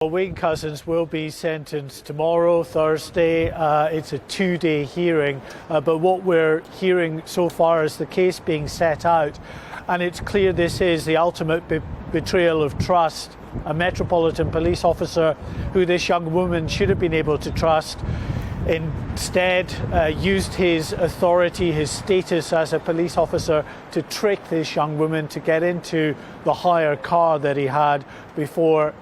Wayne Couzens will be sentenced tomorrow, Thursday. It's a two-day hearing, but what we're hearing so far is the case being set out, and it's clear this is the ultimate betrayal of trust. A Metropolitan Police officer who this young woman should have been able to trust instead used his authority, his status as a police officer to trick this young woman to get into the hired car that he had before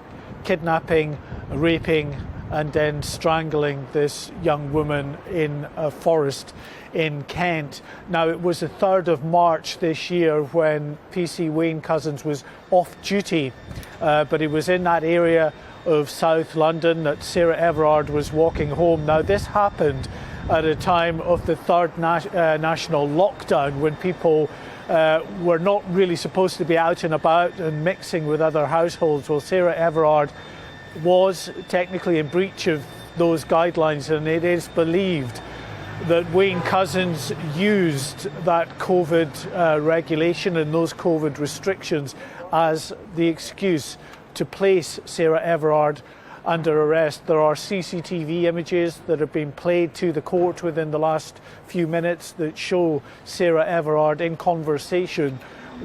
kidnapping, raping and then strangling this young woman in a forest in Kent. Now, it was the 3rd of March this year when PC Wayne Couzens was off duty, but he was in that area of South London that Sara Everard was walking home. Now, this happened at a time of the third national lockdown when people were not really supposed to be out and about and mixing with other households. Well, Sara Everard was technically in breach of those guidelines, and it is believed that Wayne Couzens used that COVID regulation and those COVID restrictions as the excuse to place Sara Everard under arrest. There are CCTV images that have been played to the court within the last few minutes that show Sara Everard in conversation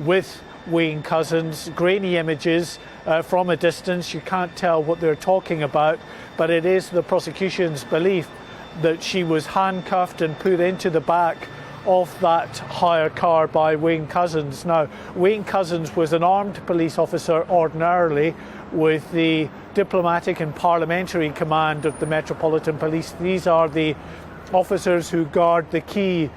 with Wayne Couzens. Grainy images from a distance. You can't tell what they're talking about, but it is the prosecution's belief that she was handcuffed and put into the back of that hired car by Wayne Couzens. Now, Wayne Couzens was an armed police officer ordinarily with the diplomatic and parliamentary command of the Metropolitan Police. These are the officers who guard the key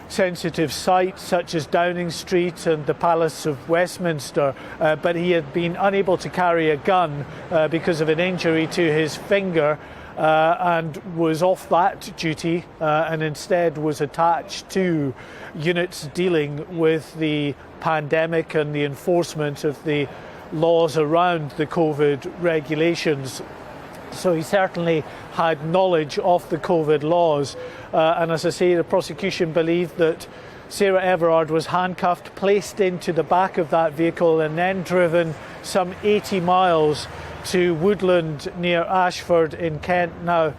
sensitive sites such as Downing Street and the Palace of Westminster, but he had been unable to carry a gun because of an injury to his finger and was off that duty and instead was attached to units dealing with the pandemic and the enforcement of the laws around the COVID regulations. So he certainly had knowledge of the COVID laws. And as I say, the prosecution believed that Sara Everard was handcuffed, placed into the back of that vehicle and then driven some 80 miles to Woodland near Ashford in Kent. Now,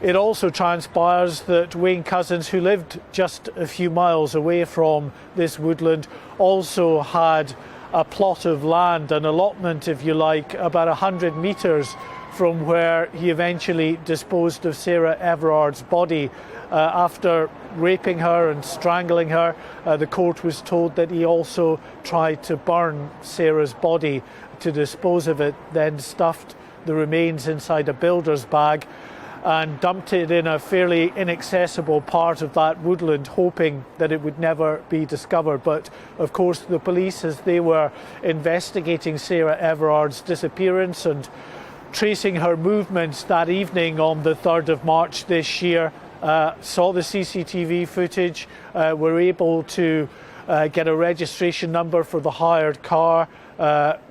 it also transpires that Wayne Couzens, who lived just a few miles away from this Woodland, also had a plot of land, an allotment, if you like, about 100 metres from where he eventually disposed of Sara Everard's body. After raping her and strangling her, the court was told that he also tried to burn Sara's body to dispose of it, then stuffed the remains inside a builder's bag and dumped it in a fairly inaccessible part of that woodland, hoping that it would never be discovered. But of course the police, as they were investigating Sara Everard's disappearance and tracing her movements that evening on the 3rd of March this year, saw the CCTV footage, were able to get a registration number for the hired car,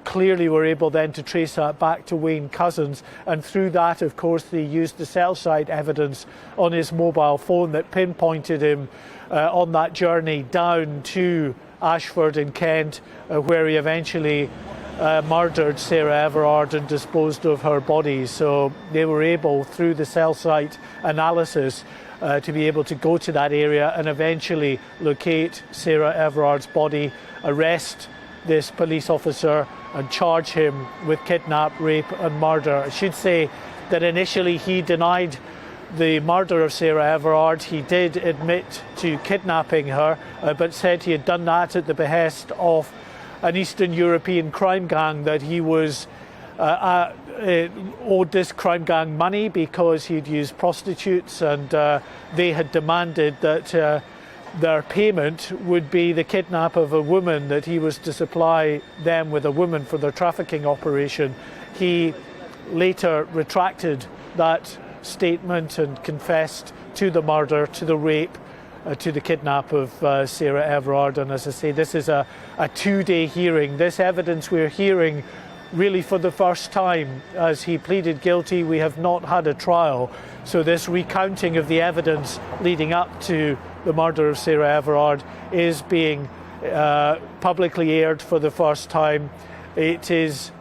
clearly were able then to trace that back to Wayne Couzens, and through that, of course, they used the cell site evidence on his mobile phone that pinpointed him on that journey down to Ashford in Kent, where he eventually murdered Sara Everard and disposed of her body. So they were able, through the cell site analysis, to be able to go to that area and eventually locate Sara Everard's body, arrest this police officer and charge him with kidnap, rape and murder. I should say that initially he denied the murder of Sara Everard. He did admit to kidnapping her, but said he had done that at the behest of an Eastern European crime gang, that he was owed this crime gang money because he'd used prostitutes, and they had demanded that their payment would be the kidnap of a woman, that he was to supply them with a woman for their trafficking operation. He later retracted that statement and confessed to the murder, to the rape, to the kidnap of Sara Everard. And as I say, this is a two-day hearing. This evidence we're hearing really for the first time. As he pleaded guilty, we have not had a trial. So this recounting of the evidence leading up to the murder of Sara Everard is being publicly aired for the first time. It is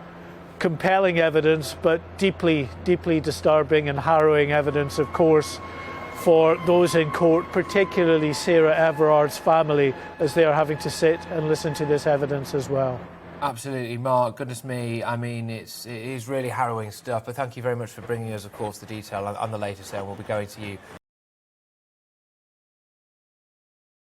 compelling evidence, but deeply, deeply disturbing and harrowing evidence, of course, for those in court, particularly Sara Everard's family, as they are having to sit and listen to this evidence as well. Absolutely, Mark. Goodness me. I mean, it is really harrowing stuff. But thank you very much for bringing us, of course, the detail on the latest there. We'll be going to you